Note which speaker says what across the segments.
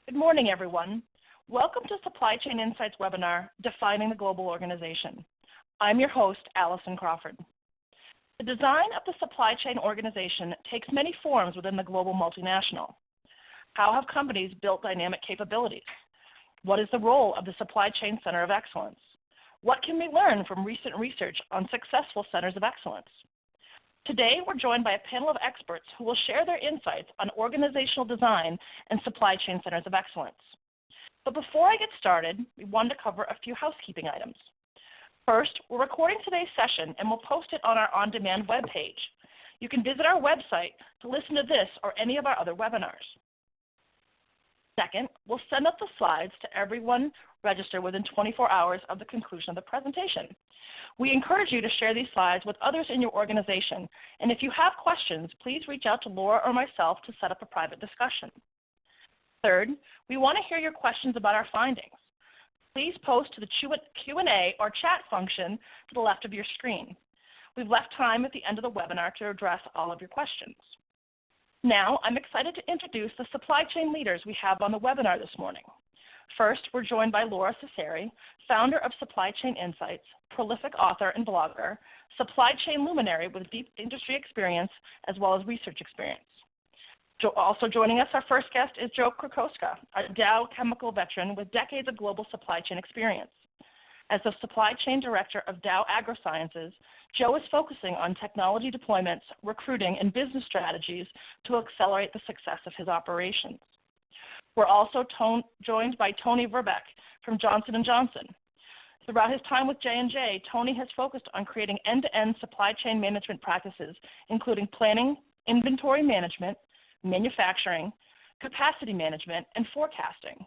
Speaker 1: Good morning, everyone. Welcome to Supply Chain Insights webinar, Defining the Global Organization. I'm your host, Allison Crawford. The design of the supply chain organization takes many forms within the global multinational. How have companies built dynamic capabilities? What is the role of the Supply Chain Center of Excellence? What can we learn from recent research on successful centers of excellence? Today, we're joined by a panel of experts who will share their insights on organizational design and supply chain centers of excellence. But before I get started, we wanted to cover a few housekeeping items. First, we're recording today's session and we'll post it on our on-demand webpage. You can visit our website to listen to this or any of our other webinars. Second, we'll send out the slides to everyone registered within 24 hours of the conclusion of the presentation. We encourage you to share these slides with others in your organization, and if you have questions, please reach out to Laura or myself to set up a private discussion. Third, we want to hear your questions about our findings. Please post to the Q&A or chat function to the left of your screen. We've left time at the end of the webinar to address all of your questions. Now, I'm excited to introduce the supply chain leaders we have on the webinar this morning. First, we're joined by Laura Cesari, founder of Supply Chain Insights, prolific author and blogger, supply chain luminary with deep industry experience as well as research experience. Also joining us, our first guest is Joe Krakoska, a Dow chemical veteran with decades of global supply chain experience. As the supply chain director of Dow AgroSciences, Joe is focusing on technology deployments, recruiting, and business strategies to accelerate the success of his operations. We're also joined by Tony Verbeck from Johnson & Johnson. Throughout his time with J&J, Tony has focused on creating end-to-end supply chain management practices, including planning, inventory management, manufacturing, capacity management, and forecasting.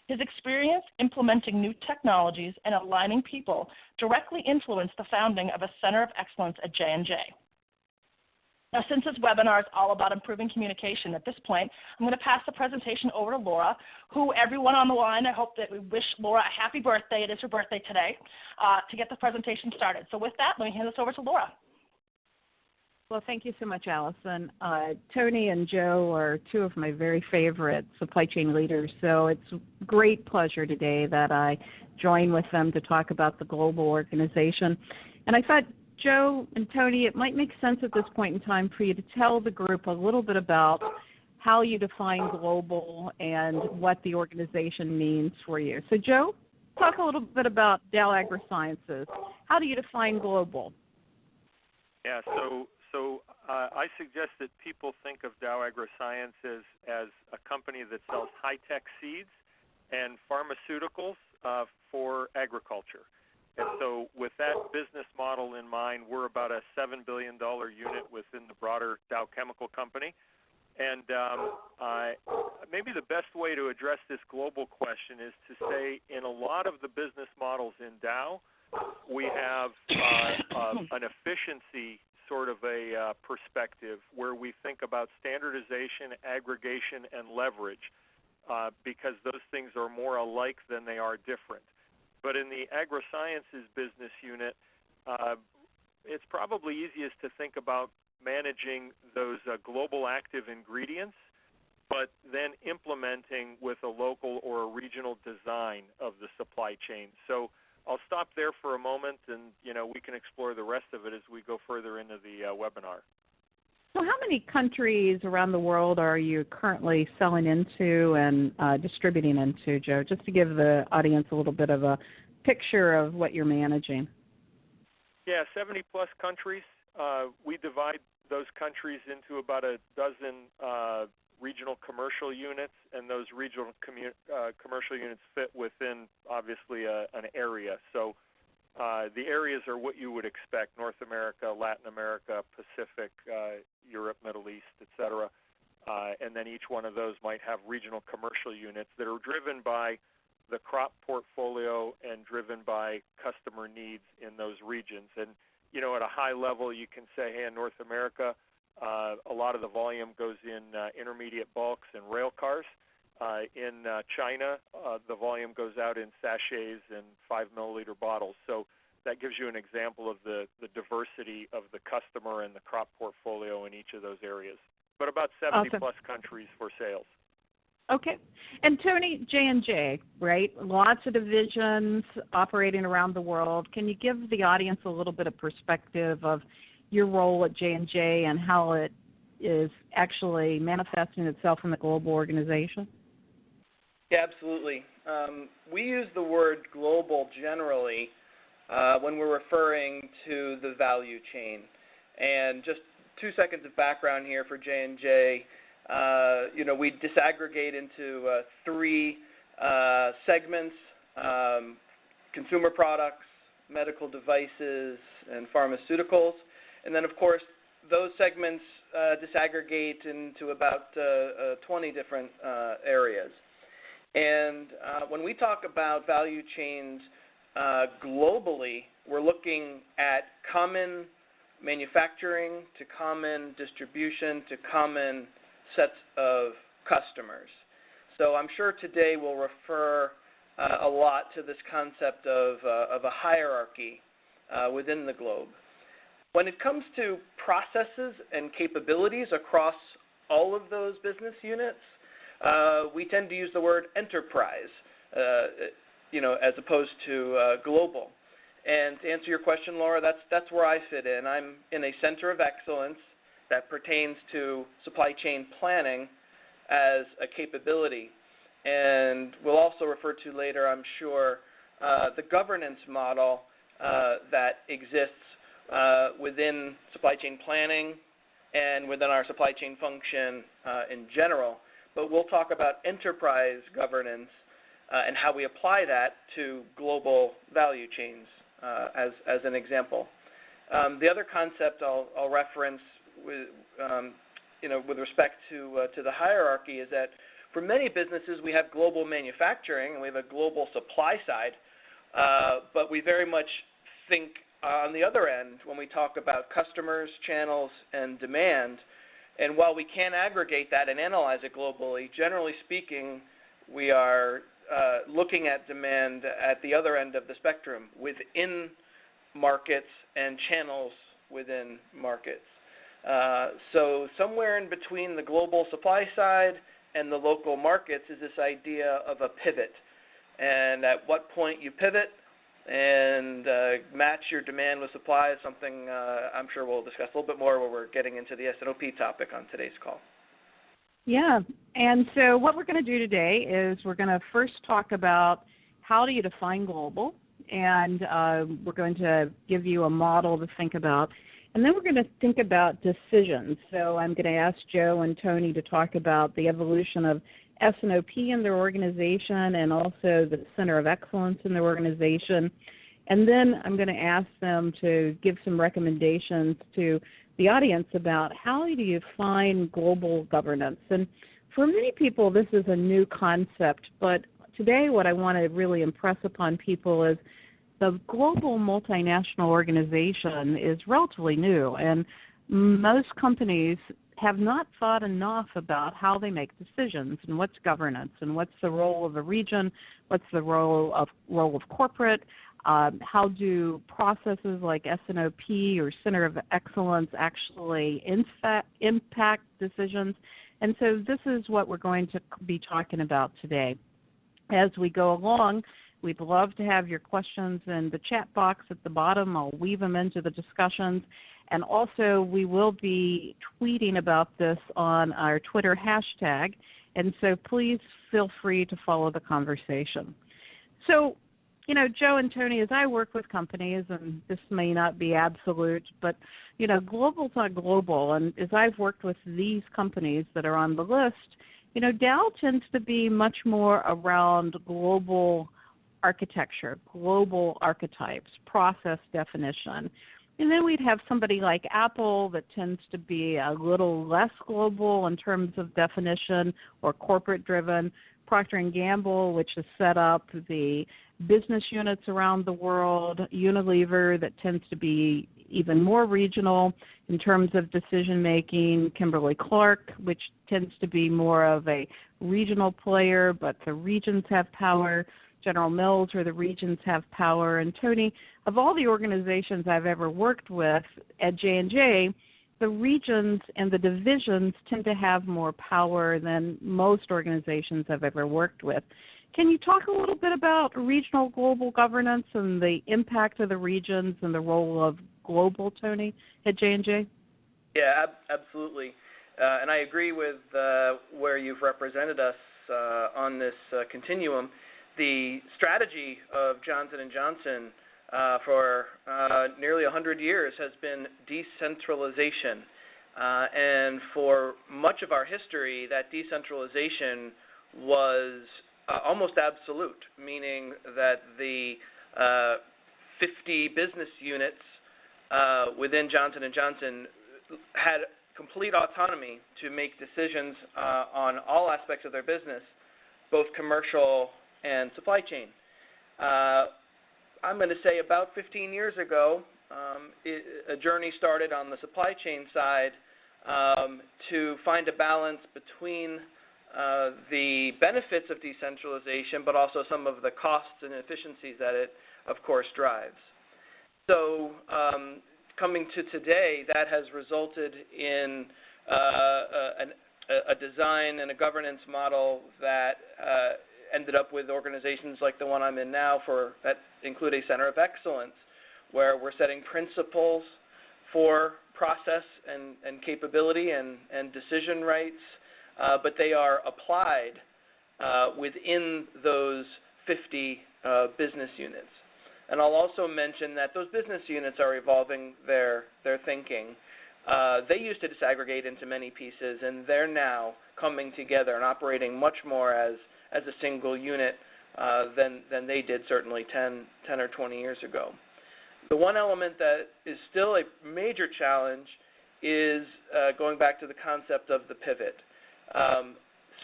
Speaker 1: His experience implementing new technologies and aligning people directly influenced the founding of a Center of Excellence at J&J. Now, since this webinar is all about improving communication, at this point, I'm going to pass the presentation over to Laura, who everyone on the line, I hope that we wish Laura a happy birthday, it is her birthday today, to get the presentation started. So with that, let me hand this over to Laura.
Speaker 2: Well, thank you so much, Allison. Tony and Joe are two of my very favorite supply chain leaders, so it's a great pleasure today that I join with them to talk about the global organization. And I thought, Joe and Tony, it might make sense at this point in time for you to tell the group a little bit about how you define global and what the organization means for you. So Joe, talk a little bit about Dow AgroSciences. How do you define global?
Speaker 3: Yeah, so I suggest that people think of Dow AgroSciences as a company that sells high-tech seeds and pharmaceuticals for agriculture. And so with that business model in mind, we're about a $7 billion unit within the broader Dow Chemical Company. And maybe the best way to address this global question is to say in a lot of the business models in Dow, we have an efficiency sort of a perspective where we think about standardization, aggregation, and leverage because those things are more alike than they are different. But in the AgroSciences business unit, it's probably easiest to think about managing those global active ingredients, but then implementing with a local or a regional design of the supply chain. So I'll stop there for a moment, and we can explore the rest of it as we go further into the webinar.
Speaker 2: So how many countries around the world are you currently selling into and distributing into, Joe, just to give the audience a little bit of a picture of what you're managing?
Speaker 3: Yeah, 70-plus countries. We divide those countries into about a dozen regional commercial units, and those regional commercial units fit within, obviously, an area. So the areas are what you would expect: North America, Latin America, Pacific, Europe, Middle East, et cetera. And then each one of those might have regional commercial units that are driven by the crop portfolio and driven by customer needs in those regions. And, at a high level, you can say, hey, in North America, a lot of the volume goes in intermediate bulks and rail cars. In China, the volume goes out in sachets and 5-milliliter bottles. So that gives you an example of the diversity of the customer and the crop portfolio in each of those areas. But about 70-plus countries for sales.
Speaker 2: Okay. And Tony, J&J, right? Lots of divisions operating around the world. Can you give the audience a little bit of perspective of your role at J&J and how it is actually manifesting itself in the global organization?
Speaker 4: Yeah, absolutely. We use the word global generally when we're referring to the value chain. And just 2 seconds of background here for J&J. We disaggregate into 3 segments: consumer products, medical devices, and pharmaceuticals. And then, of course, those segments disaggregate into about 20 different areas. And when we talk about value chains globally, we're looking at common manufacturing to common distribution to common sets of customers. So I'm sure today we'll refer a lot to this concept of a hierarchy within the globe. When it comes to processes and capabilities across all of those business units, we tend to use the word enterprise, as opposed to global. And to answer your question, Laura, that's where I fit in. I'm in a center of excellence that pertains to supply chain planning as a capability. And we'll also refer to later, I'm sure, the governance model that exists within supply chain planning and within our supply chain function in general. But we'll talk about enterprise governance and how we apply that to global value chains as an example. The other concept I'll reference with respect to the hierarchy is that for many businesses we have global manufacturing and we have a global supply side, but we very much think on the other end when we talk about customers, channels, and demand. And while we can aggregate that and analyze it globally, generally speaking, we are looking at demand at the other end of the spectrum within markets and channels within markets. So somewhere in between the global supply side and the local markets is this idea of a pivot. And at what point you pivot and match your demand with supply is something I'm sure we'll discuss a little bit more when we're getting into the S&OP topic on today's call.
Speaker 2: Yeah, and so what we're going to do today is we're going to first talk about how do you define global, and we're going to give you a model to think about. And then we're going to think about decisions. So I'm going to ask Joe and Tony to talk about the evolution of S&OP in their organization and also the Center of Excellence in their organization. And then I'm going to ask them to give some recommendations to the audience about how do you define global governance. And for many people, this is a new concept, but today what I want to really impress upon people is the global multinational organization is relatively new, and most companies have not thought enough about how they make decisions and what's governance and what's the role of a region, what's the role of corporate, how do processes like S&OP or Center of Excellence actually impact decisions. And so this is what we're going to be talking about today. As we go along, we'd love to have your questions in the chat box at the bottom. I'll weave them into the discussions. And also, we will be tweeting about this on our Twitter hashtag. And so please feel free to follow the conversation. So, Joe and Tony, as I work with companies, and this may not be absolute, but, global's not global. And as I've worked with these companies that are on the list, Dow tends to be much more around global architecture, global archetypes, process definition. And then we'd have somebody like Apple that tends to be a little less global in terms of definition or corporate-driven. Procter & Gamble, which has set up the business units around the world. Unilever, that tends to be even more regional in terms of decision-making. Kimberly-Clark, which tends to be more of a regional player, but the regions have power. General Mills, where the regions have power. And Tony, of all the organizations I've ever worked with at J&J, the regions and the divisions tend to have more power than most organizations I've ever worked with. Can you talk a little bit about regional global governance and the impact of the regions and the role of global, Tony, at J&J?
Speaker 4: Yeah, absolutely. And I agree with where you've represented us on this continuum. The strategy of Johnson & Johnson for nearly 100 years has been decentralization. And for much of our history, that decentralization was almost absolute, meaning that the 50 business units within Johnson & Johnson had complete autonomy to make decisions on all aspects of their business, both commercial and supply chain. I'm going to say about 15 years ago, a journey started on the supply chain side to find a balance between the benefits of decentralization, but also some of the costs and efficiencies that it, of course, drives. So coming to today, that has resulted in a design and a governance model that ended up with organizations like the one I'm in now that include a center of excellence, where we're setting principles for process and capability and decision rights, but they are applied within those 50 business units. And I'll also mention that those business units are evolving their thinking. They used to disaggregate into many pieces, and they're now coming together and operating much more as a single unit than they did certainly 10 or 20 years ago. The one element that is still a major challenge is going back to the concept of the pivot.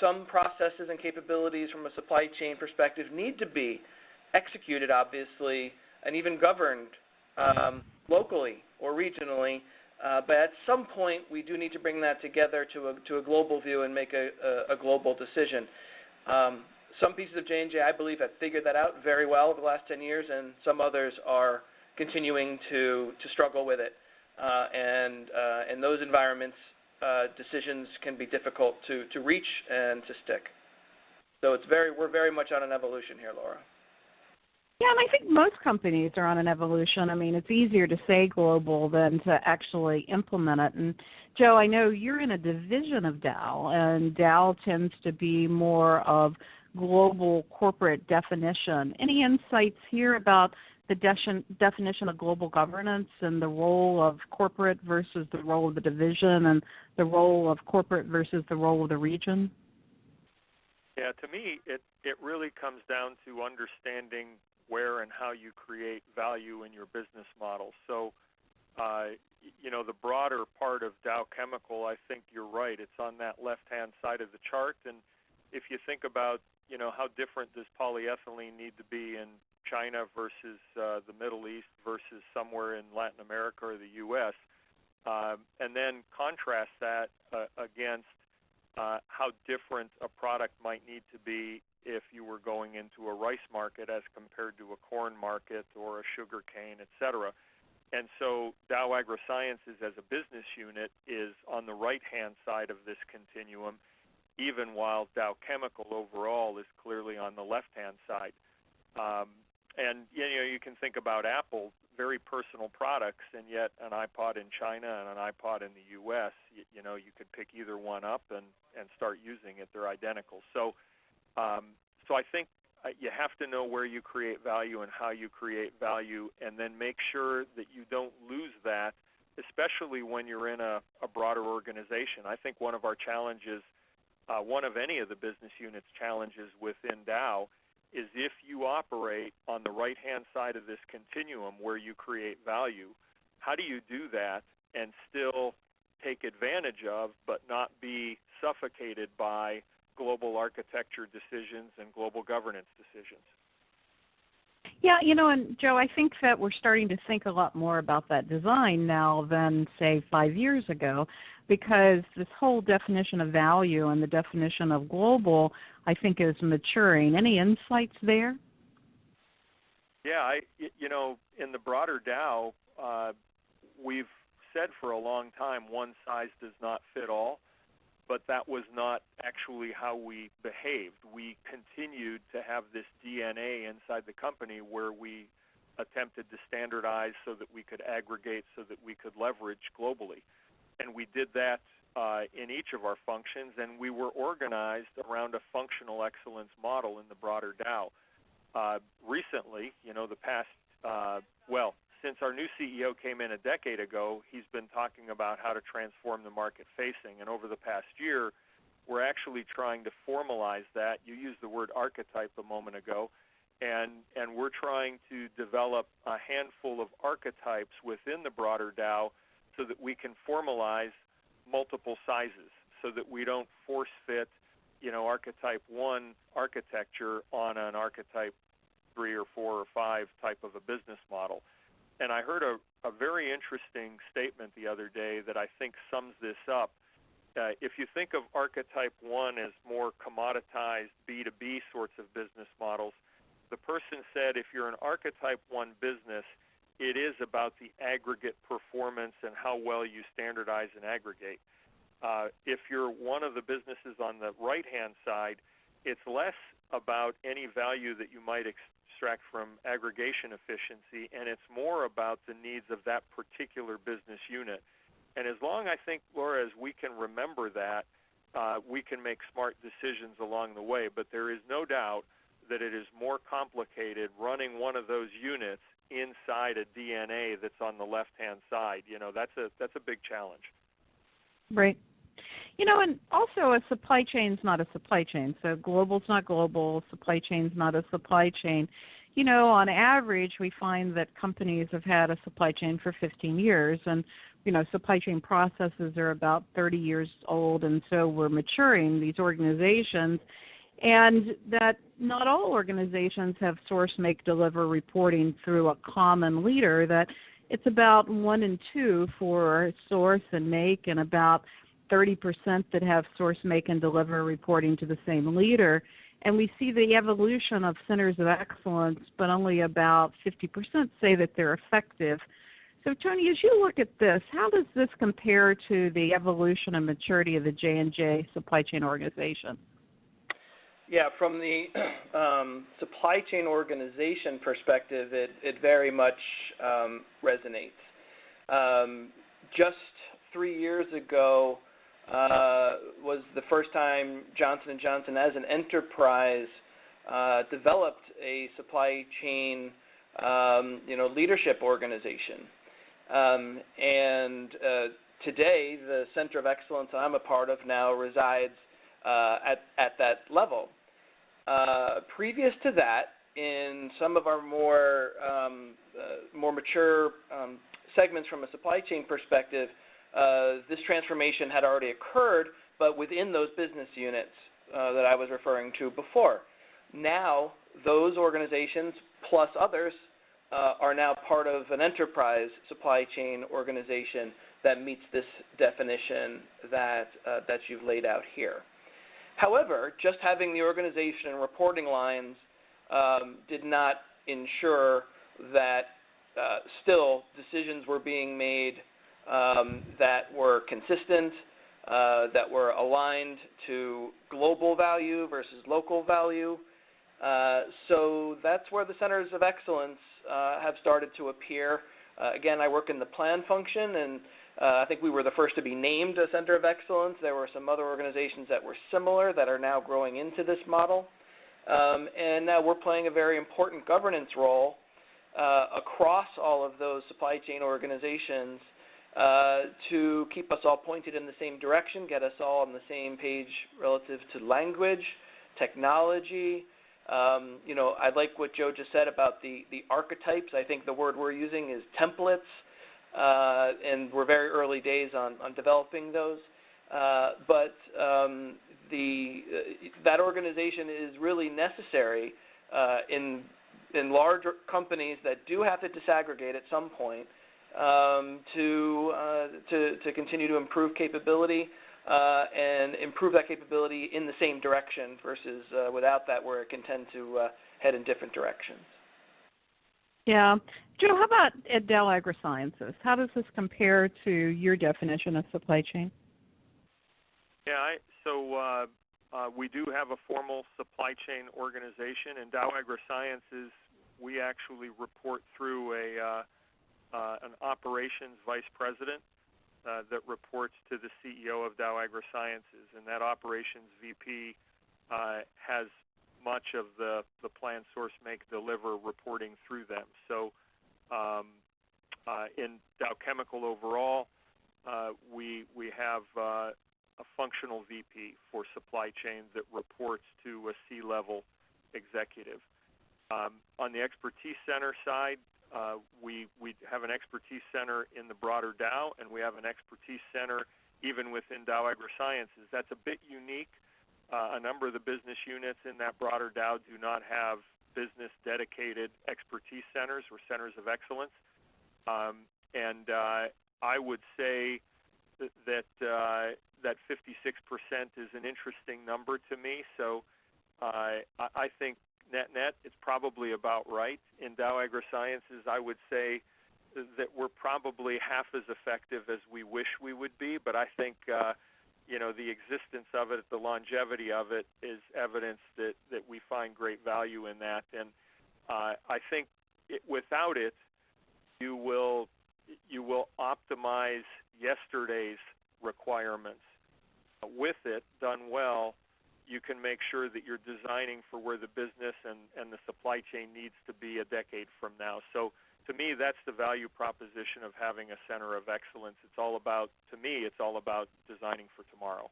Speaker 4: Some processes and capabilities from a supply chain perspective need to be executed, obviously, and even governed locally or regionally. But at some point, we do need to bring that together to a global view and make a global decision. Some pieces of J&J, I believe, have figured that out very well over the last 10 years, and some others are continuing to struggle with it. And in those environments, decisions can be difficult to reach and to stick. So we're very much on an evolution here, Laura.
Speaker 2: Yeah, and I think most companies are on an evolution. I mean, it's easier to say global than to actually implement it. And Joe, I know you're in a division of Dow, and Dow tends to be more of global corporate definition. Any insights here about the definition of global governance and the role of corporate versus the role of the division and the role of corporate versus the role of the region?
Speaker 3: Yeah, to me, it really comes down to understanding where and how you create value in your business model. So, the broader part of Dow Chemical, I think you're right. It's on that left-hand side of the chart. And if you think about, how different does polyethylene need to be in China versus the Middle East versus somewhere in Latin America or the U.S., and then contrast that against how different a product might need to be if you were going into a rice market as compared to a corn market or a sugar cane, et cetera. And so Dow AgroSciences as a business unit is on the right-hand side of this continuum, even while Dow Chemical overall is clearly on the left-hand side. And you can think about Apple, very personal products, and yet an iPod in China and an iPod in the U.S., you could pick either one up and start using it. They're identical. So I think you have to know where you create value and how you create value, and then make sure that you don't lose that, especially when you're in a broader organization. I think one of our challenges, one of any of the business units' challenges within Dow, is if you operate on the right-hand side of this continuum where you create value, how do you do that and still take advantage of but not be suffocated by global architecture decisions and global governance decisions?
Speaker 2: Yeah, and Joe, I think that we're starting to think a lot more about that design now than, say, 5 years ago, because this whole definition of value and the definition of global, I think, is maturing. Any insights there?
Speaker 3: Yeah, in the broader Dow, we've said for a long time, one size does not fit all, but that was not actually how we behaved. We continued to have this DNA inside the company where we attempted to standardize so that we could aggregate, so that we could leverage globally. And we did that in each of our functions, and we were organized around a functional excellence model in the broader Dow. Recently, the past, since our new CEO came in a decade ago, he's been talking about how to transform the market facing. And over the past year, we're actually trying to formalize that. You used the word archetype a moment ago. And we're trying to develop a handful of archetypes within the broader Dow so that we can formalize multiple sizes, so that we don't force fit, archetype 1 architecture on an archetype 3 or 4 or 5 type of a business model. And I heard a very interesting statement the other day that I think sums this up. If you think of archetype 1 as more commoditized B2B sorts of business models, the person said if you're an archetype 1 business, it is about the aggregate performance and how well you standardize and aggregate. If you're one of the businesses on the right-hand side, it's less about any value that you might extract from aggregation efficiency, and it's more about the needs of that particular business unit. And as long, I think, Laura, as we can remember that, we can make smart decisions along the way. But there is no doubt that it is more complicated running one of those units inside a DNA that's on the left-hand side. That's a big challenge.
Speaker 2: Right. And also a supply chain's not a supply chain. So global's not global, supply chain's not a supply chain. On average, we find that companies have had a supply chain for 15 years, and supply chain processes are about 30 years old, and so we're maturing these organizations. And that not all organizations have source, make, deliver reporting through a common leader, that it's about 1 and 2 for source and make, and about 30% that have source, make, and deliver reporting to the same leader. And we see the evolution of centers of excellence, but only about 50% say that they're effective. So, Tony, as you look at this, how does this compare to the evolution and maturity of the J&J supply chain organization?
Speaker 4: Yeah, from the supply chain organization perspective, it very much resonates. Just 3 years ago was the first time Johnson & Johnson as an enterprise developed a supply chain leadership organization. And today, the Center of Excellence I'm a part of now resides at that level. Previous to that, in some of our more mature segments from a supply chain perspective, this transformation had already occurred, but within those business units that I was referring to before. Now, those organizations plus others are now part of an enterprise supply chain organization that meets this definition that you've laid out here. However, just having the organization and reporting lines did not ensure that still decisions were being made that were consistent, that were aligned to global value versus local value. So that's where the centers of excellence have started to appear. Again, I work in the plan function, and I think we were the first to be named a center of excellence. There were some other organizations that were similar that are now growing into this model. And now we're playing a very important governance role across all of those supply chain organizations to keep us all pointed in the same direction, get us all on the same page relative to language, technology. I like what Joe just said about the archetypes. I think the word we're using is templates. And we're very early days on developing those. But that organization is really necessary in larger companies that do have to disaggregate at some point to continue to improve capability and improve that capability in the same direction versus without that where it can tend to head in different directions.
Speaker 2: Yeah. Joe, how about at Dow AgroSciences? How does this compare to your definition of supply chain?
Speaker 3: Yeah, we do have a formal supply chain organization. In Dow AgroSciences, we actually report through an operations vice president that reports to the CEO of Dow AgroSciences, and that operations VP has much of the plan, source, make, deliver reporting through them. So in Dow Chemical overall, we have a functional VP for supply chain that reports to a C-level executive. On the expertise center side, we have an expertise center in the broader Dow, and we have an expertise center even within Dow AgroSciences. That's a bit unique. A number of the business units in that broader Dow do not have business dedicated expertise centers or centers of excellence. And I would say that 56% is an interesting number to me. So I think net, it's probably about right. In Dow AgroSciences, I would say that we're probably half as effective as we wish we would be, but I think the existence of it, the longevity of it, is evidence that we find great value in that. And I think without it, you will optimize yesterday's requirements. With it done well, you can make sure that you're designing for where the business and the supply chain needs to be a decade from now. So to me, that's the value proposition of having a center of excellence. It's all about designing for tomorrow.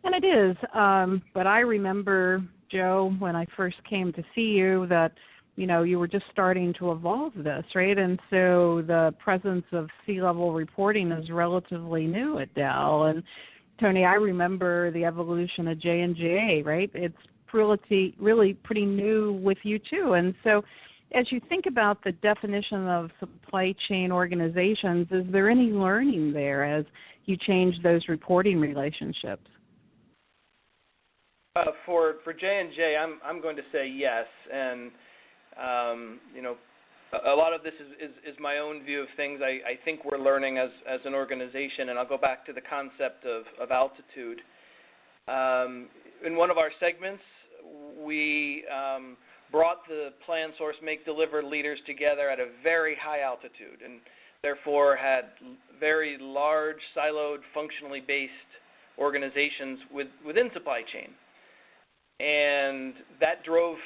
Speaker 2: And it is. But I remember, Joe, when I first came to see you, that you were just starting to evolve this, right? And so the presence of C-level reporting is relatively new at Dow. And Tony, I remember the evolution of J&J, right? It's really pretty new with you too. And so as you think about the definition of supply chain organizations, is there any learning there as you change those reporting relationships?
Speaker 4: For J&J, I'm going to say yes, and a lot of this is my own view of things. I think we're learning as an organization, and I'll go back to the concept of altitude. In one of our segments, we brought the plan, source, make, deliver leaders together at a very high altitude, and therefore had very large, siloed, functionally based organizations within supply chain. And that drove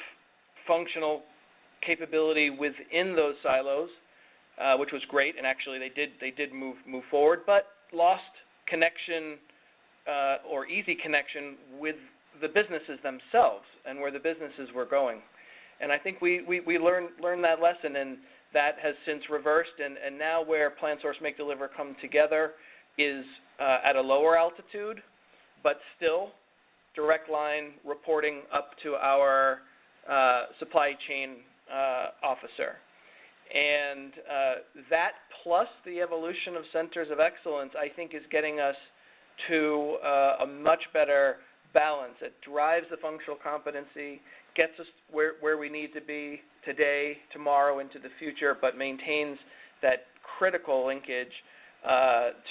Speaker 4: functional capability within those silos, which was great, and actually they did move forward, but lost connection or easy connection with the businesses themselves and where the businesses were going. And I think we learned that lesson, and that has since reversed, and now where plan, source, make, deliver come together is at a lower altitude, but still direct line reporting up to our supply chain officer. And that plus the evolution of centers of excellence, I think, is getting us to a much better balance. It drives the functional competency, gets us where we need to be today, tomorrow, into the future, but maintains that critical linkage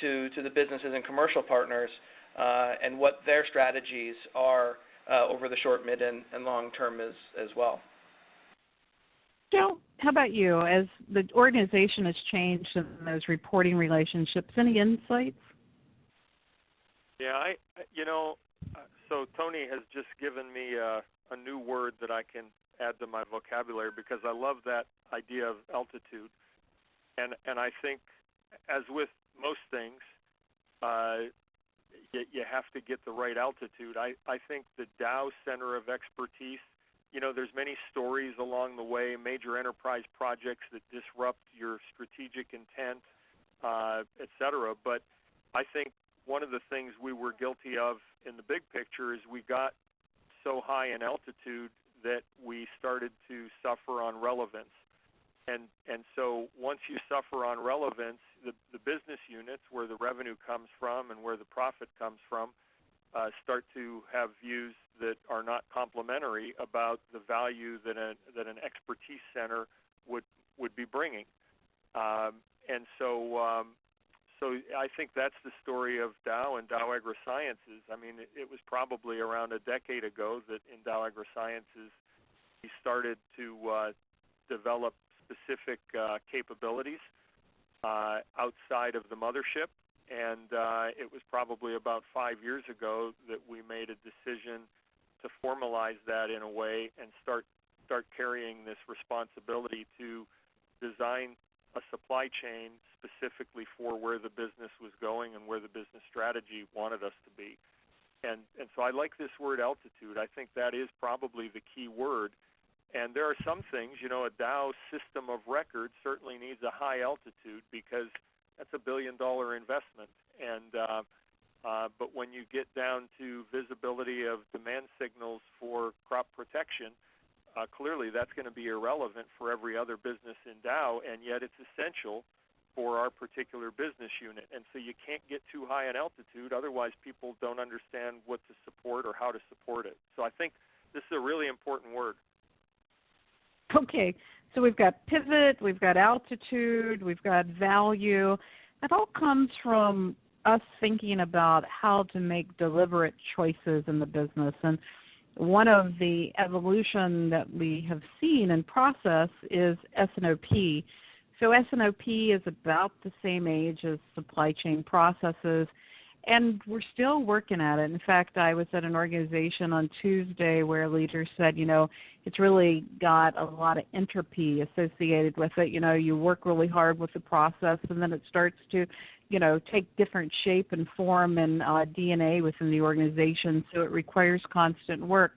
Speaker 4: to the businesses and commercial partners and what their strategies are over the short, mid, and long term as well.
Speaker 2: Joe, how about you? As the organization has changed in those reporting relationships, any insights?
Speaker 3: Yeah, so Tony has just given me a new word that I can add to my vocabulary, because I love that idea of altitude. And I think, as with most things, you have to get the right altitude. I think the Dow Center of Expertise, there's many stories along the way, major enterprise projects that disrupt your strategic intent, et cetera. But I think one of the things we were guilty of in the big picture is we got so high in altitude that we started to suffer on relevance. And so once you suffer on relevance, the business units where the revenue comes from and where the profit comes from start to have views that are not complementary about the value that an expertise center would be bringing. And so I think that's the story of Dow and Dow AgroSciences. I mean, it was probably around a decade ago that in Dow AgroSciences we started to develop specific capabilities outside of the mothership. And it was probably about 5 years ago that we made a decision to formalize that in a way and start carrying this responsibility to design a supply chain specifically for where the business was going and where the business strategy wanted us to be. And so I like this word altitude. I think that is probably the key word. And there are some things, a Dow system of record certainly needs a high altitude because that's $1 billion investment. And but when you get down to visibility of demand signals for crop protection, clearly that's going to be irrelevant for every other business in Dow, and yet it's essential for our particular business unit. And so you can't get too high in altitude, otherwise people don't understand what to support or how to support it. So I think this is a really important word.
Speaker 2: Okay, so we've got pivot, we've got altitude, we've got value. That all comes from us thinking about how to make deliberate choices in the business. And one of the evolution that we have seen in process is S&OP. So S&OP is about the same age as supply chain processes, and we're still working at it. In fact, I was at an organization on Tuesday where leaders said, it's really got a lot of entropy associated with it. You work really hard with the process, and then it starts to, take different shape and form and DNA within the organization, so it requires constant work.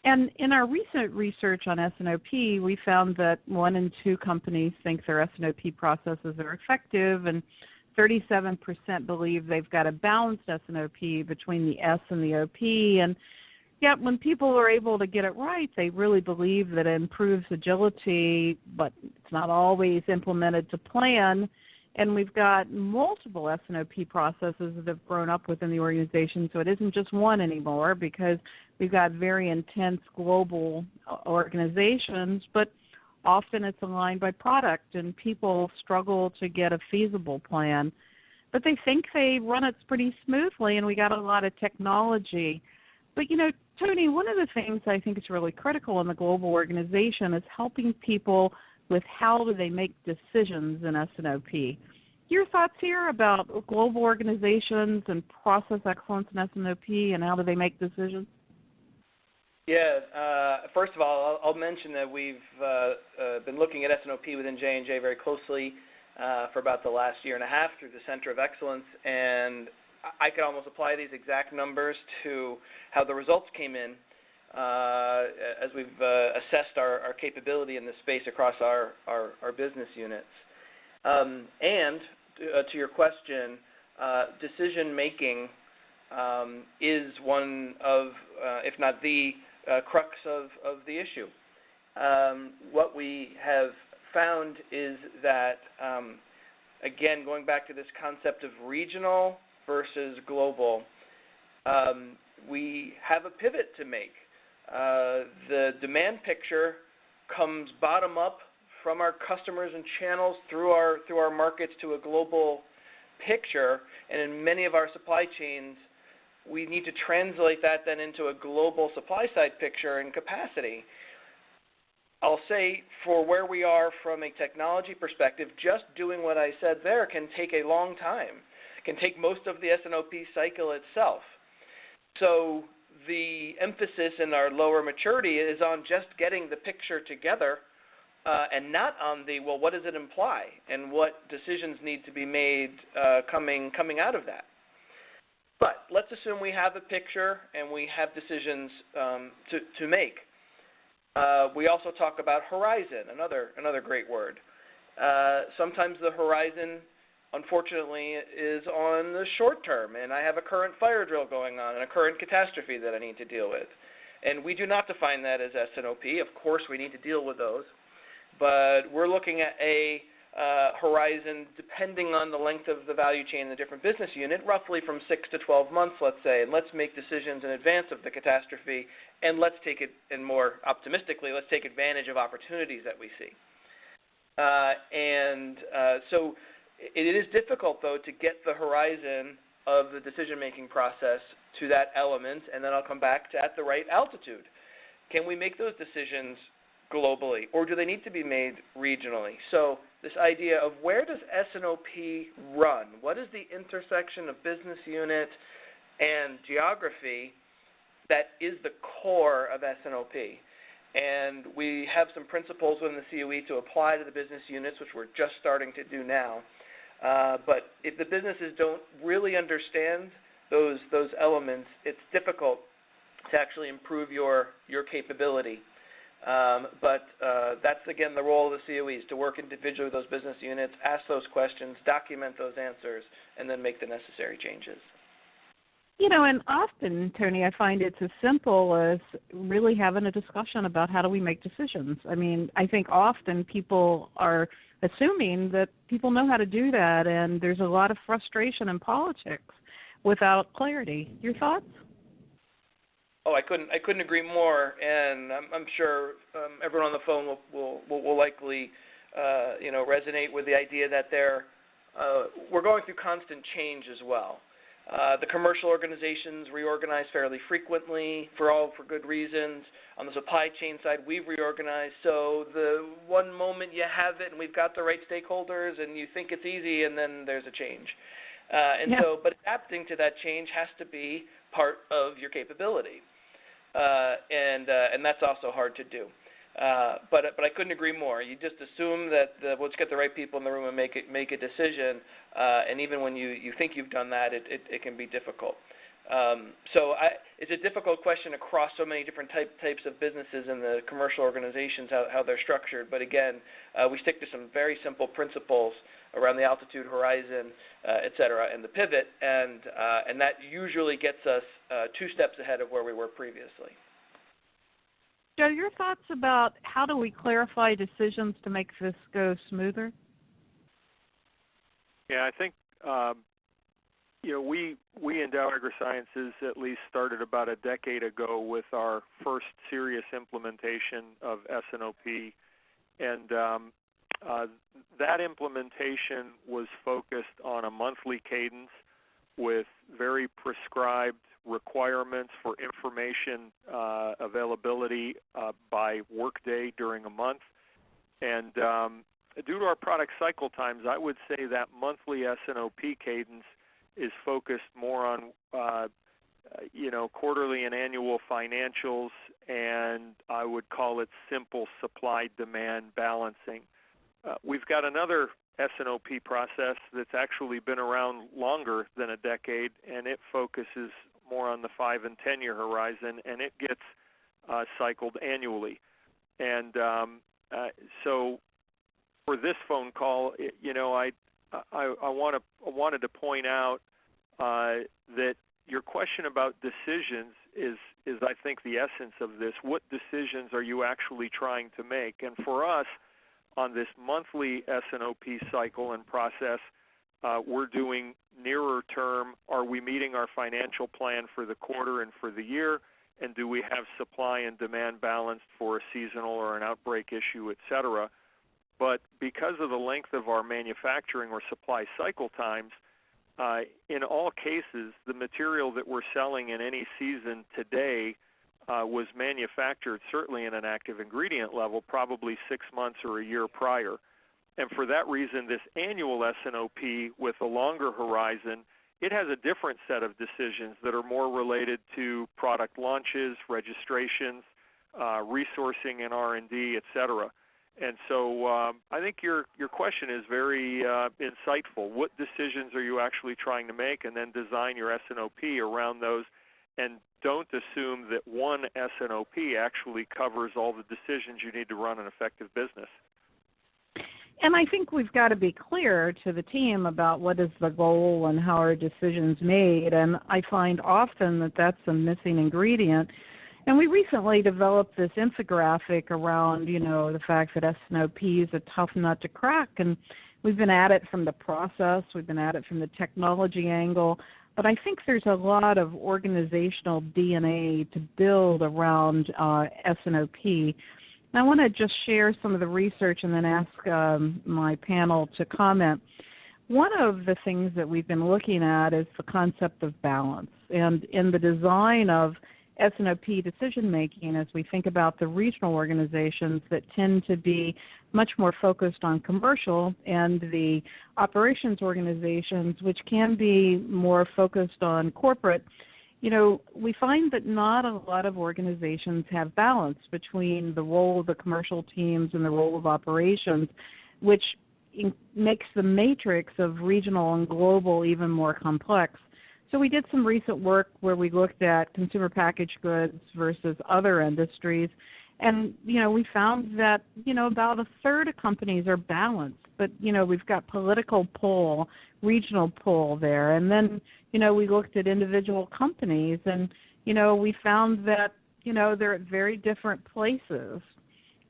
Speaker 2: And in our recent research on S&OP, we found that 1 in 2 companies think their S&OP processes are effective, and 37% believe they've got a balanced S&OP between the S and the OP. And yet when people are able to get it right, they really believe that it improves agility, but it's not always implemented to plan. And we've got multiple S&OP processes that have grown up within the organization, so it isn't just one anymore because we've got very intense global organizations, but often it's aligned by product, and people struggle to get a feasible plan. But they think they run it pretty smoothly, and we got a lot of technology. But, Tony, one of the things I think is really critical in the global organization is helping people with how do they make decisions in S&OP. Your thoughts here about global organizations and process excellence in S&OP and how do they make decisions?
Speaker 4: Yeah, first of all, I'll mention that we've been looking at S&OP within J&J very closely for about the last year and a half through the Center of Excellence, and I could almost apply these exact numbers to how the results came in as we've assessed our capability in this space across our business units. And to your question, decision making is one of, if not the crux of the issue. What we have found is that, again, going back to this concept of regional versus global, we have a pivot to make. The demand picture comes bottom up from our customers and channels through our markets to a global picture, and in many of our supply chains, we need to translate that then into a global supply side picture and capacity. I'll say for where we are from a technology perspective, just doing what I said there can take a long time. It can take most of the S&OP cycle itself. So the emphasis in our lower maturity is on just getting the picture together and not on the, well, what does it imply and what decisions need to be made coming out of that. But let's assume we have a picture and we have decisions to make. We also talk about horizon, another great word. Sometimes the horizon, unfortunately, is on the short term, and I have a current fire drill going on and a current catastrophe that I need to deal with. And we do not define that as S&OP. Of course, we need to deal with those. But we're looking at a horizon, depending on the length of the value chain in the different business unit, roughly from 6 to 12 months, let's say, and let's make decisions in advance of the catastrophe, and let's take it, and more optimistically, let's take advantage of opportunities that we see. So it is difficult, though, to get the horizon of the decision-making process to that element, and then I'll come back to at the right altitude. Can we make those decisions globally, or do they need to be made regionally? So this idea of where does S&OP run? What is the intersection of business unit and geography that is the core of S&OP? And we have some principles within the COE to apply to the business units, which we're just starting to do now. But if the businesses don't really understand those elements, it's difficult to actually improve your capability. But that's, again, the role of the COEs, to work individually with those business units, ask those questions, document those answers, and then make the necessary changes.
Speaker 2: You know, and often, Tony, I find it's as simple as really having a discussion about how do we make decisions. I mean, I think often people are assuming that people know how to do that, and there's a lot of frustration in politics without clarity. Your thoughts?
Speaker 4: Oh, I couldn't agree more, and I'm sure everyone on the phone will likely resonate with the idea that we're going through constant change as well. The commercial organizations reorganize fairly frequently for good reasons. On the supply chain side, we've reorganized. So the one moment you have it and we've got the right stakeholders and you think it's easy, and then there's a change. But adapting to that change has to be part of your capability. And that's also hard to do. But I couldn't agree more. You just assume that let's get the right people in the room and make a decision. And even when you think you've done that, it can be difficult. It's a difficult question across so many different types of businesses and the commercial organizations, how they're structured. But again, we stick to some very simple principles around the altitude, horizon, et cetera, and the pivot, and that usually gets us 2 steps ahead of where we were previously.
Speaker 2: Joe, your thoughts about how do we clarify decisions to make this go smoother?
Speaker 3: Yeah, I think we in Dow AgroSciences at least started about a decade ago with our first serious implementation of S&OP, and that implementation was focused on a monthly cadence with very prescribed requirements for information availability by workday during a month. And due to our product cycle times, I would say that monthly S&OP cadence is focused more on quarterly and annual financials, and I would call it simple supply-demand balancing. We've got another S&OP process that's actually been around longer than a decade, and it focuses more on the 5- and 10-year horizon, and it gets cycled annually. And so for this phone call, I wanted to point out that your question about decisions is I think the essence of this. What decisions are you actually trying to make? And for us, on this monthly S&OP cycle and process, we're doing nearer term. Are we meeting our financial plan for the quarter and for the year? And do we have supply and demand balanced for a seasonal or an outbreak issue, et cetera? But because of the length of our manufacturing or supply cycle times, in all cases, the material that we're selling in any season today was manufactured, certainly in an active ingredient level, probably 6 months or a year prior. And for that reason, this annual S&OP with a longer horizon, it has a different set of decisions that are more related to product launches, registrations, resourcing and R&D, et cetera. And so I think your question is very insightful. What decisions are you actually trying to make, and then design your S&OP around those, and don't assume that one S&OP actually covers all the decisions you need to run an effective business.
Speaker 2: And I think we've got to be clear to the team about what is the goal and how are decisions made, and I find often that that's a missing ingredient. And we recently developed this infographic around, the fact that S&OP is a tough nut to crack, and we've been at it from the process, we've been at it from the technology angle, but I think there's a lot of organizational DNA to build around S&OP. And I want to just share some of the research and then ask my panel to comment. One of the things that we've been looking at is the concept of balance. And in the design of S&OP decision making, as we think about the regional organizations that tend to be much more focused on commercial, and the operations organizations which can be more focused on corporate, we find that not a lot of organizations have balance between the role of the commercial teams and the role of operations, which makes the matrix of regional and global even more complex. So we did some recent work where we looked at consumer packaged goods versus other industries, and we found that about a third of companies are balanced, but we've got political pull, regional pull there, and then we looked at individual companies, and we found that they're at very different places.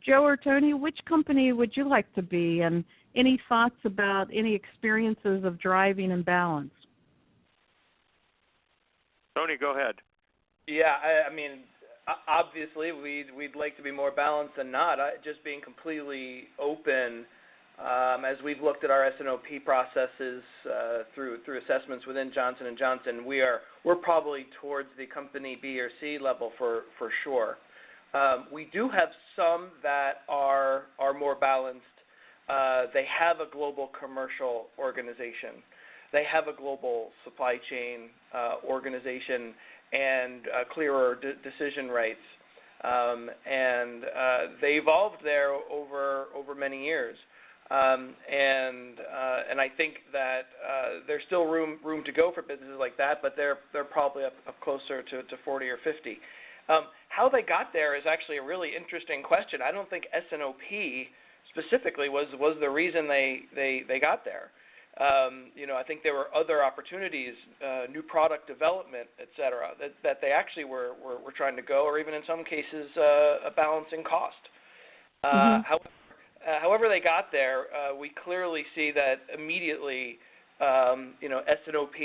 Speaker 2: Joe or Tony, which company would you like to be, and any thoughts about any experiences of driving and balance?
Speaker 3: Tony, go ahead.
Speaker 4: Yeah, I mean, obviously we'd like to be more balanced than not. Just being completely open, as we've looked at our S&OP processes through assessments within Johnson & Johnson, we're probably towards the company B or C level for sure. We do have some that are more balanced. They have a global commercial organization. They have a global supply chain organization and clearer decision rights. And they evolved there over many years. And I think that there's still room to go for businesses like that, but they're probably up closer to 40 or 50. How they got there is actually a really interesting question. I don't think S&OP specifically was the reason they got there. I think there were other opportunities, new product development, et cetera, that they actually were trying to go, or even in some cases a balancing cost. However they got there, we clearly see that immediately S&OP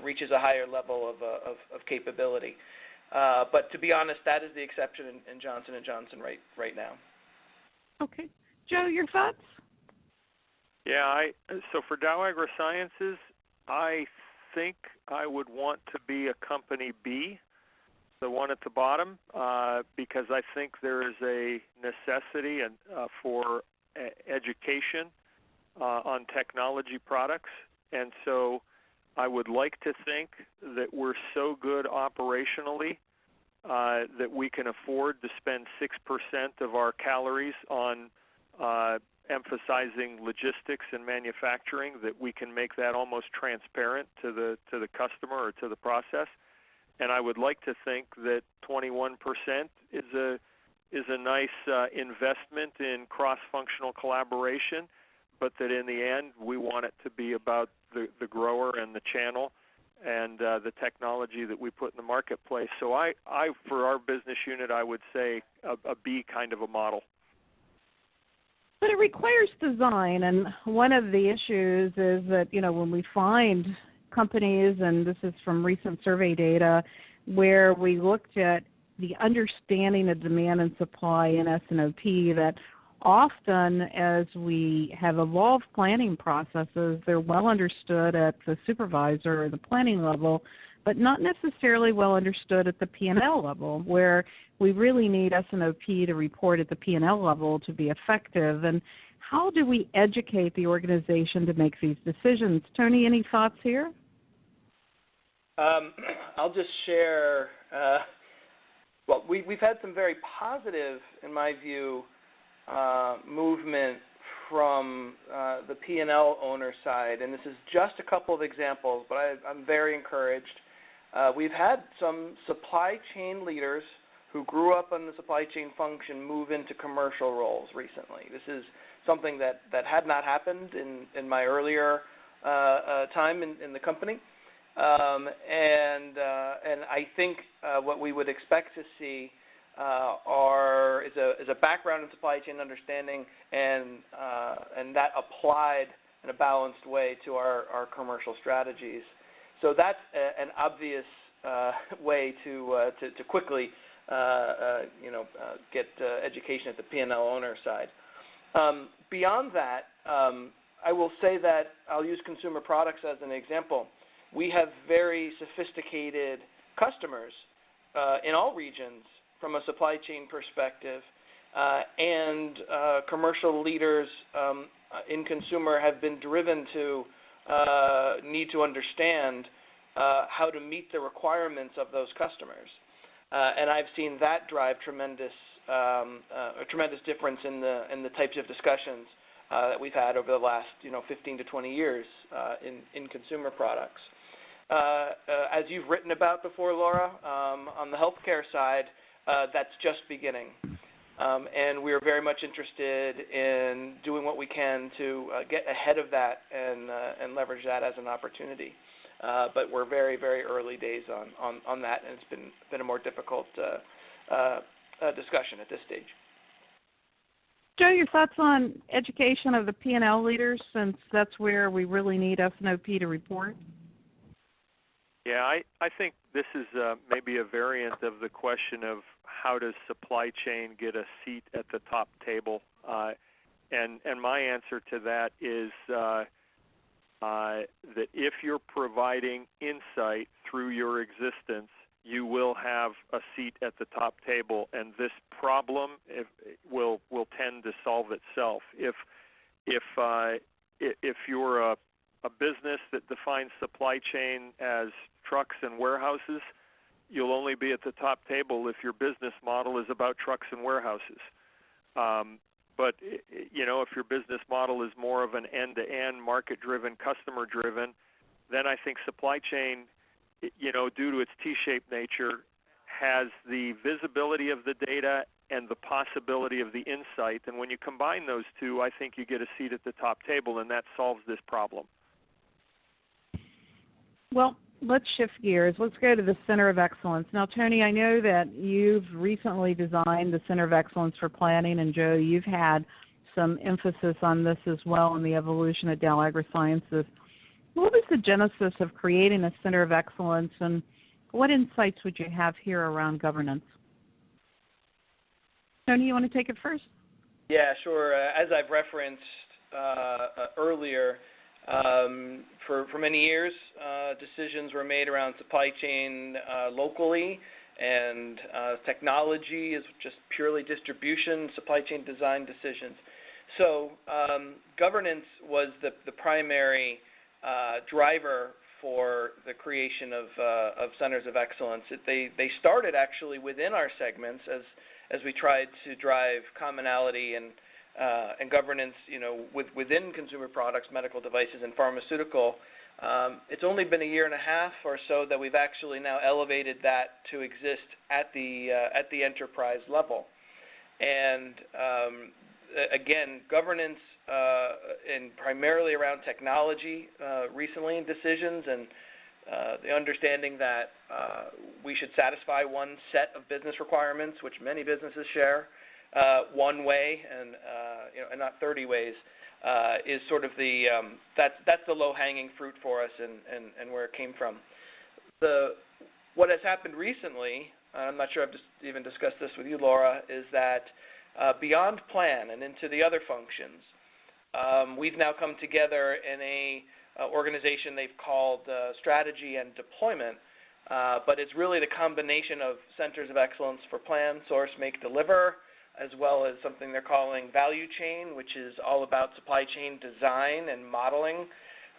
Speaker 4: reaches a higher level of capability. But to be honest, that is the exception in Johnson & Johnson right now.
Speaker 2: Okay. Joe, your thoughts?
Speaker 3: Yeah, so for Dow AgroSciences, I think I would want to be a company B, the one at the bottom, because I think there is a necessity for education on technology products. And so I would like to think that we're so good operationally that we can afford to spend 6% of our calories on emphasizing logistics and manufacturing, that we can make that almost transparent to the customer or to the process. And I would like to think that 21% is a nice investment in cross-functional collaboration, but that in the end we want it to be about the grower and the channel and the technology that we put in the marketplace. So I for our business unit, I would say a B kind of a model.
Speaker 2: But it requires design, and one of the issues is that, when we find companies, and this is from recent survey data, where we looked at the understanding of demand and supply in S&OP, that often as we have evolved planning processes, they're well understood at the supervisor or the planning level, but not necessarily well understood at the P&L level, where we really need S&OP to report at the P&L level to be effective. And how do we educate the organization to make these decisions? Tony, any thoughts here?
Speaker 4: I'll just share, we've had some very positive, in my view, movement from the P&L owner side, and this is just a couple of examples, but I'm very encouraged. We've had some supply chain leaders who grew up in the supply chain function move into commercial roles recently. This is something that had not happened in my earlier time in the company. And I think what we would expect to see is a background in supply chain understanding, and that applied in a balanced way to our commercial strategies. So that's an obvious way to quickly get education at the P&L owner side. Beyond that, I will say that I'll use consumer products as an example. We have very sophisticated customers in all regions from a supply chain perspective, and commercial leaders in consumer have been driven to need to understand how to meet the requirements of those customers. And I've seen that drive a tremendous difference in the types of discussions that we've had over the last 15 to 20 years in consumer products. As you've written about before, Laura, on the healthcare side, that's just beginning. And we are very much interested in doing what we can to get ahead of that and leverage that as an opportunity. But we're very, very early days on that, and it's been a more difficult discussion at this stage.
Speaker 2: Joe, your thoughts on education of the P&L leaders, since that's where we really need S&OP to report?
Speaker 3: Yeah, I think this is maybe a variant of the question of how does supply chain get a seat at the top table? And my answer to that is that if you're providing insight through your existence, you will have a seat at the top table, and this problem will tend to solve itself. If you're a business that defines supply chain as trucks and warehouses, you'll only be at the top table if your business model is about trucks and warehouses. But if your business model is more of an end-to-end, market-driven, customer-driven, then I think supply chain, due to its T-shaped nature, has the visibility of the data and the possibility of the insight. And when you combine those two, I think you get a seat at the top table, and that solves this problem.
Speaker 2: Well, let's shift gears. Let's go to the Center of Excellence. Now, Tony, I know that you've recently designed the Center of Excellence for Planning, and Joe, you've had some emphasis on this as well in the evolution of Dow AgroSciences. What was the genesis of creating a Center of Excellence, and what insights would you have here around governance? Tony, you want to take it first?
Speaker 4: Yeah, sure. As I've referenced earlier, for many years, decisions were made around supply chain locally, and technology is just purely distribution, supply chain design decisions. So governance was the primary driver for the creation of centers of excellence. They started actually within our segments as we tried to drive commonality and governance, within consumer products, medical devices, and pharmaceutical. It's only been a year and a half or so that we've actually now elevated that to exist at the enterprise level. And again, governance and primarily around technology recently in decisions, and the understanding that we should satisfy one set of business requirements, which many businesses share, one way and not 30 ways, is sort of that's the low-hanging fruit for us and where it came from. What has happened recently, I'm not sure I've just even discussed this with you, Laura, is that beyond plan and into the other functions, we've now come together in a organization they've called Strategy and Deployment, but it's really the combination of centers of excellence for plan, source, make, deliver, as well as something they're calling value chain, which is all about supply chain design and modeling.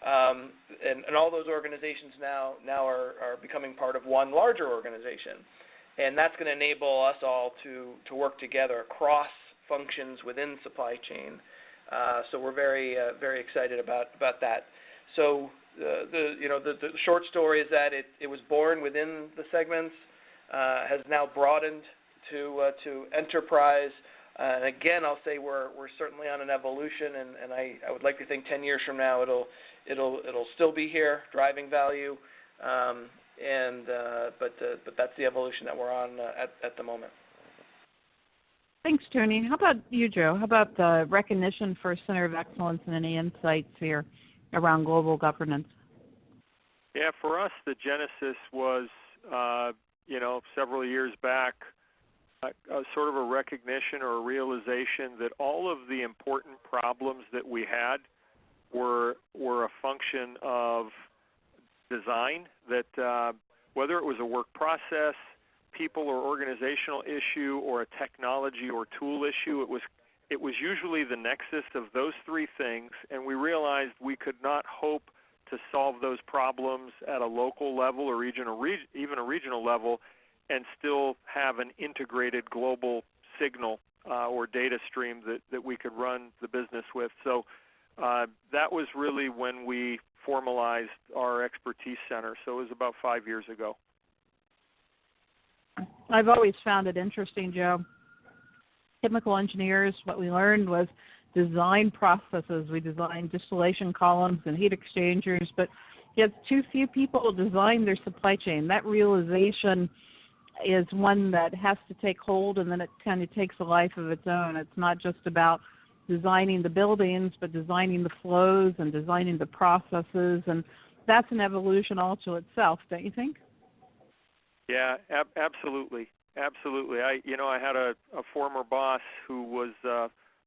Speaker 4: And all those organizations now are becoming part of one larger organization. And that's going to enable us all to work together across functions within supply chain. So we're very excited about that. So the short story is that it was born within the segments, has now broadened to enterprise. And again, I'll say we're certainly on an evolution, and I would like to think 10 years from now it'll still be here driving value. But that's the evolution that we're on at the moment.
Speaker 2: Thanks, Tony. How about you, Joe? How about the recognition for Center of Excellence and any insights here around global governance?
Speaker 3: Yeah, for us, the genesis was, several years back, sort of a recognition or a realization that all of the important problems that we had were a function of design, that whether it was a work process, people or organizational issue, or a technology or tool issue, it was usually the nexus of those three things, and we realized we could not hope to solve those problems at a local level or even a regional level and still have an integrated global signal or data stream that we could run the business with. So that was really when we formalized our expertise center. So it was about 5 years ago.
Speaker 2: I've always found it interesting, Joe. Chemical engineers, what we learned was design processes. We designed distillation columns and heat exchangers, but yet too few people design their supply chain. That realization is one that has to take hold, and then it kind of takes a life of its own. It's not just about designing the buildings, but designing the flows and designing the processes, and that's an evolution all to itself, don't you think?
Speaker 3: Yeah, absolutely. I had a former boss who was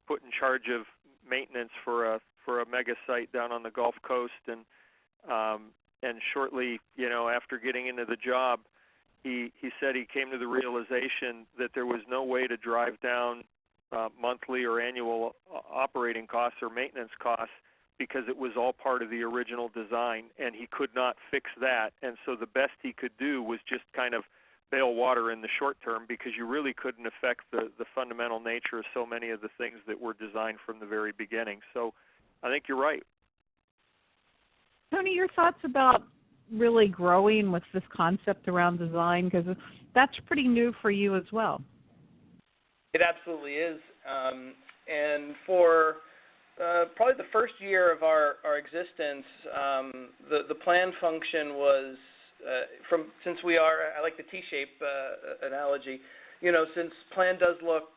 Speaker 3: put in charge of maintenance for a mega site down on the Gulf Coast, and shortly, after getting into the job, he said he came to the realization that there was no way to drive down monthly or annual operating costs or maintenance costs because it was all part of the original design, and he could not fix that. And so the best he could do was just kind of bail water in the short term, because you really couldn't affect the fundamental nature of so many of the things that were designed from the very beginning. So I think you're right.
Speaker 2: Tony, your thoughts about really growing with this concept around design, because that's pretty new for you as well.
Speaker 4: It absolutely is. And for probably the first year of our existence, the plan function was, since we are, I like the T-shape analogy, since plan does look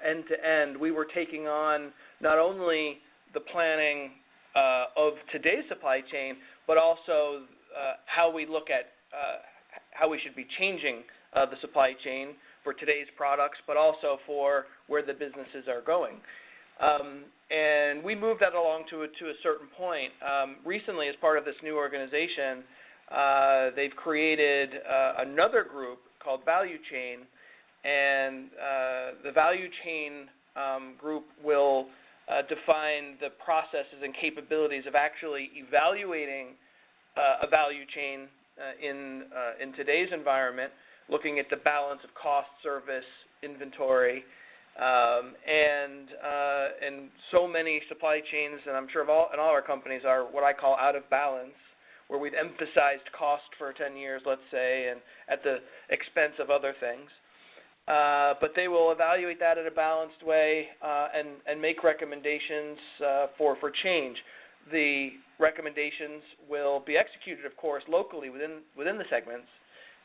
Speaker 4: end to end, we were taking on not only the planning of today's supply chain, but also how we look at how we should be changing the supply chain for today's products, but also for where the businesses are going. And we moved that along to a certain point. Recently, as part of this new organization, they've created another group called Value Chain, and the Value Chain group will define the processes and capabilities of actually evaluating a value chain in today's environment, looking at the balance of cost, service, inventory, and so many supply chains, and I'm sure in all our companies, are what I call out of balance, where we've emphasized cost for 10 years, let's say, and at the expense of other things. But they will evaluate that in a balanced way and make recommendations for change. The recommendations will be executed, of course, locally within the segments,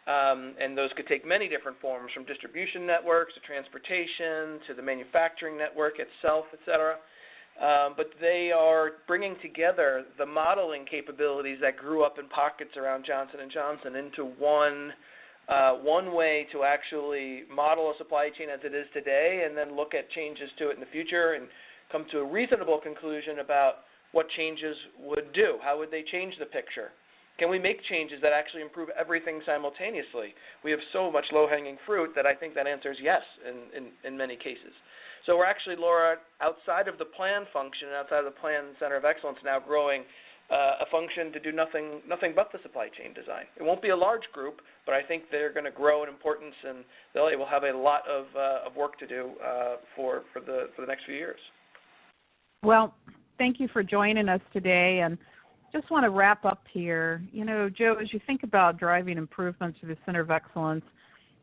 Speaker 4: and those could take many different forms, from distribution networks to transportation to the manufacturing network itself, et cetera. But they are bringing together the modeling capabilities that grew up in pockets around Johnson & Johnson into one way to actually model a supply chain as it is today, and then look at changes to it in the future and come to a reasonable conclusion about what changes would do. How would they change the picture? Can we make changes that actually improve everything simultaneously? We have so much low-hanging fruit that I think that answer is yes in many cases. So we're actually, Laura, outside of the plan function, outside of the plan Center of Excellence, now growing a function to do nothing but the supply chain design. It won't be a large group, but I think they're going to grow in importance, and they will have a lot of work to do for the next few years.
Speaker 2: Well, thank you for joining us today, and just want to wrap up here. Joe, as you think about driving improvements to the Center of Excellence,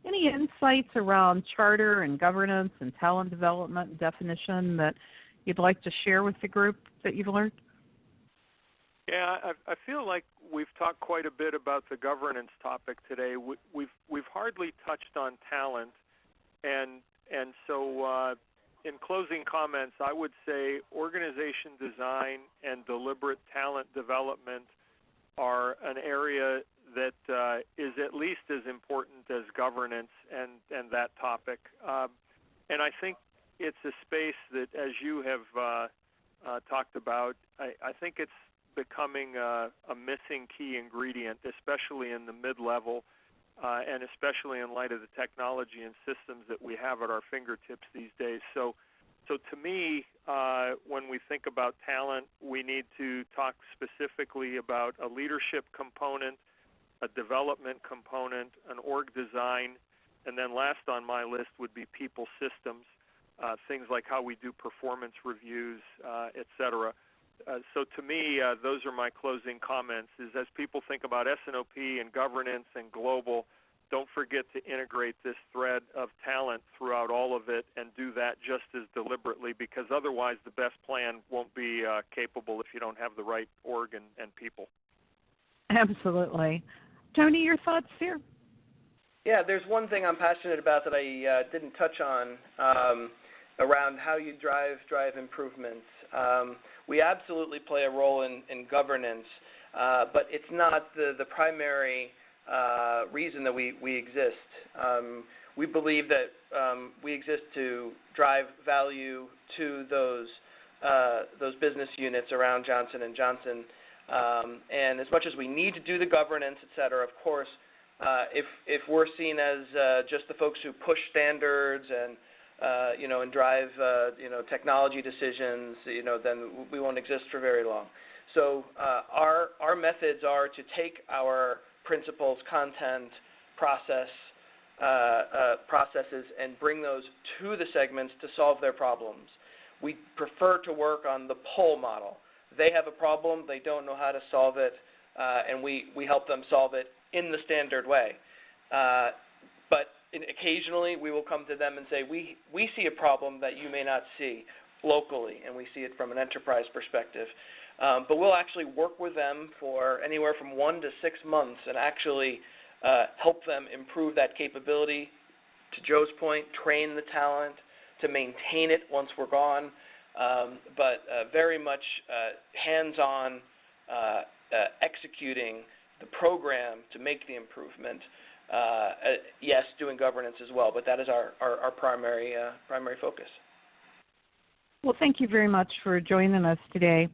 Speaker 2: any insights around charter and governance and talent development and definition that you'd like to share with the group that you've learned?
Speaker 3: Yeah, I feel like we've talked quite a bit about the governance topic today. We've hardly touched on talent, and And so in closing comments, I would say organization design and deliberate talent development are an area that is at least as important as governance and that topic. And I think it's a space that, as you have talked about, I think it's becoming a missing key ingredient, especially in the mid-level and especially in light of the technology and systems that we have at our fingertips these days. So to me, when we think about talent, we need to talk specifically about a leadership component, a development component, an org design, and then last on my list would be people systems, things like how we do performance reviews, et cetera. So to me, those are my closing comments, is as people think about S&OP and governance and global, don't forget to integrate this thread of talent throughout all of it and do that just as deliberately, because otherwise the best plan won't be capable if you don't have the right org and people.
Speaker 2: Absolutely. Tony, your thoughts here?
Speaker 4: Yeah, there's one thing I'm passionate about that I didn't touch on around how you drive improvements. We absolutely play a role in governance, but it's not the primary reason that we exist. We believe that we exist to drive value to those business units around Johnson & Johnson. And as much as we need to do the governance, et cetera, of course, if we're seen as just the folks who push standards and drive technology decisions, then we won't exist for very long. So our methods are to take our principles, content, processes, and bring those to the segments to solve their problems. We prefer to work on the pull model. They have a problem, they don't know how to solve it, and we help them solve it in the standard way. But occasionally we will come to them and say, we see a problem that you may not see locally, and we see it from an enterprise perspective. But we'll actually work with them for anywhere from 1 to 6 months and actually help them improve that capability. To Joe's point, train the talent to maintain it once we're gone, but very much hands-on executing the program to make the improvement. Yes, doing governance as well, but that is our primary focus.
Speaker 2: Well, thank you very much for joining us today.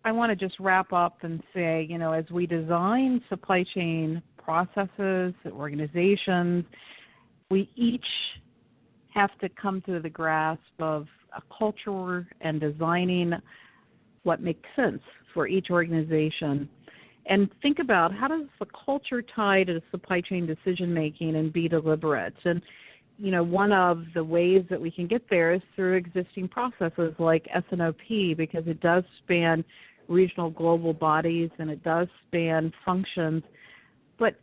Speaker 2: I want to just wrap up and say, as we design supply chain processes, organizations, we each have to come to the grasp of a culture and designing what makes sense for each organization. And think about, how does the culture tie to supply chain decision making and be deliberate? And one of the ways that we can get there is through existing processes like S&OP, because it does span regional global bodies and it does span functions. But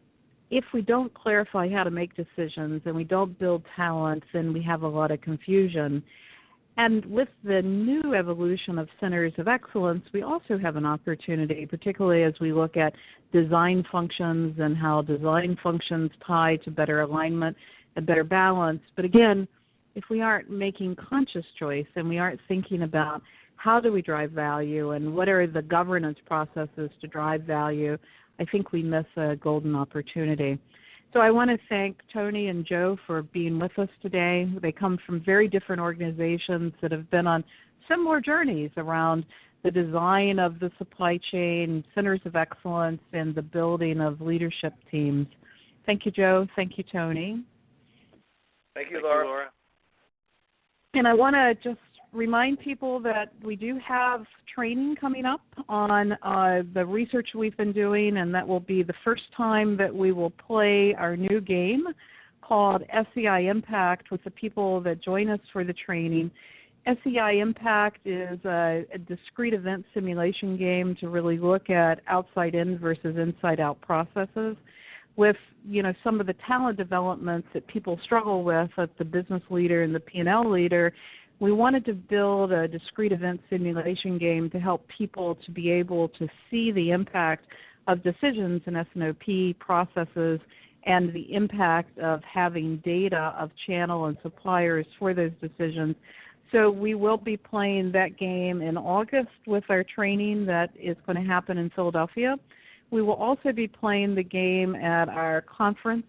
Speaker 2: if we don't clarify how to make decisions and we don't build talent, then we have a lot of confusion. And with the new evolution of centers of excellence, we also have an opportunity, particularly as we look at design functions and how design functions tie to better alignment and better balance. But again, if we aren't making conscious choice and we aren't thinking about how do we drive value and what are the governance processes to drive value, I think we miss a golden opportunity. So I want to thank Tony and Joe for being with us today. They come from very different organizations that have been on similar journeys around the design of the supply chain, centers of excellence, and the building of leadership teams. Thank you, Joe. Thank you, Tony.
Speaker 4: Thank you, Laura.
Speaker 2: And I want to just remind people that we do have training coming up on the research we've been doing, and that will be the first time that we will play our new game called SEI Impact with the people that join us for the training. SEI Impact is a discrete event simulation game to really look at outside-in versus inside-out processes with some of the talent developments that people struggle with at the business leader and the P&L leader. We wanted to build a discrete event simulation game to help people to be able to see the impact of decisions in S&OP processes and the impact of having data of channel and suppliers for those decisions. So we will be playing that game in August with our training that is going to happen in Philadelphia. We will also be playing the game at our conference,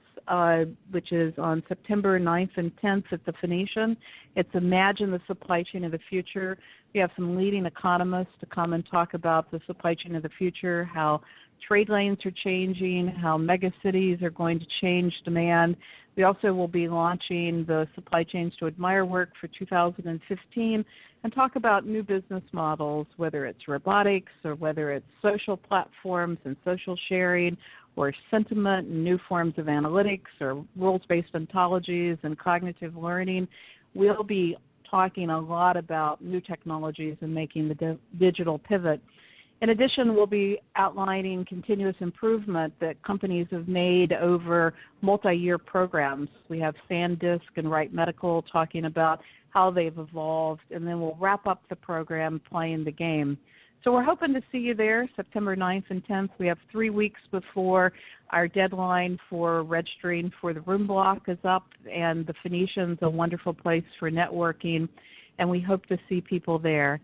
Speaker 2: which is on September 9th and 10th at the Phoenician. It's Imagine the Supply Chain of the Future. We have some leading economists to come and talk about the supply chain of the future, how trade lanes are changing, how megacities are going to change demand. We also will be launching the Supply Chains to Admire work for 2015 and talk about new business models, whether it's robotics or whether it's social platforms and social sharing or sentiment and new forms of analytics or rules-based ontologies and cognitive learning. We'll be talking a lot about new technologies and making the digital pivot. In addition, we'll be outlining continuous improvement that companies have made over multi-year programs. We have SanDisk and Wright Medical talking about how they've evolved, and then we'll wrap up the program playing the game. So we're hoping to see you there September 9th and 10th. We have 3 weeks before our deadline for registering for the room block is up, and the Phoenician's a wonderful place for networking, and we hope to see people there.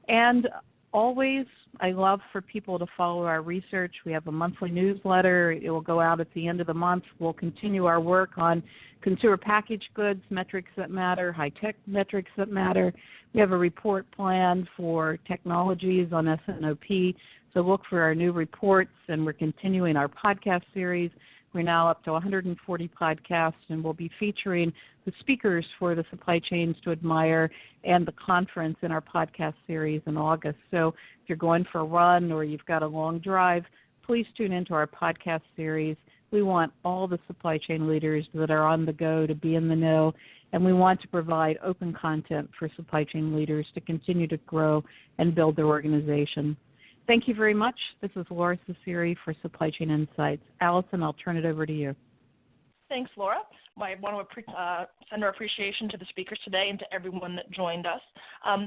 Speaker 2: And always, I love for people to follow our research. We have a monthly newsletter. It will go out at the end of the month. We'll continue our work on consumer packaged goods, metrics that matter, high-tech metrics that matter. We have a report planned for technologies on S&OP. So look for our new reports, and we're continuing our podcast series. We're now up to 140 podcasts, and we'll be featuring the speakers for the Supply Chains to Admire and the conference in our podcast series in August. So if you're going for a run or you've got a long drive, please tune into our podcast series. We want all the supply chain leaders that are on the go to be in the know, and we want to provide open content for supply chain leaders to continue to grow and build their organization. Thank you very much. This is Laura Ciceri for Supply Chain Insights. Allison, I'll turn it over to you.
Speaker 1: Thanks, Laura. I want to send our appreciation to the speakers today and to everyone that joined us.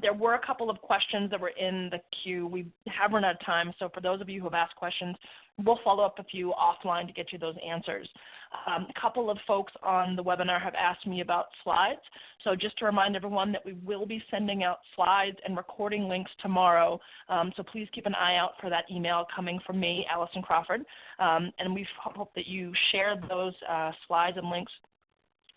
Speaker 1: There were a couple of questions that were in the queue. We have run out of time, so for those of you who have asked questions, we'll follow up with you offline to get you those answers. A couple of folks on the webinar have asked me about slides. So just to remind everyone that we will be sending out slides and recording links tomorrow. So please keep an eye out for that email coming from me, Allison Crawford. And we hope that you share those slides and links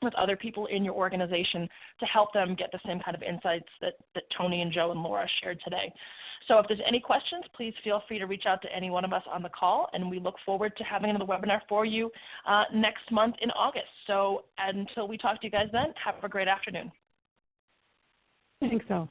Speaker 1: with other people in your organization to help them get the same kind of insights that Tony and Joe and Laura shared today. So if there's any questions, please feel free to reach out to any one of us on the call, and we look forward to having another webinar for you next month in August. So until we talk to you guys then, have a great afternoon.
Speaker 2: Thanks, Al.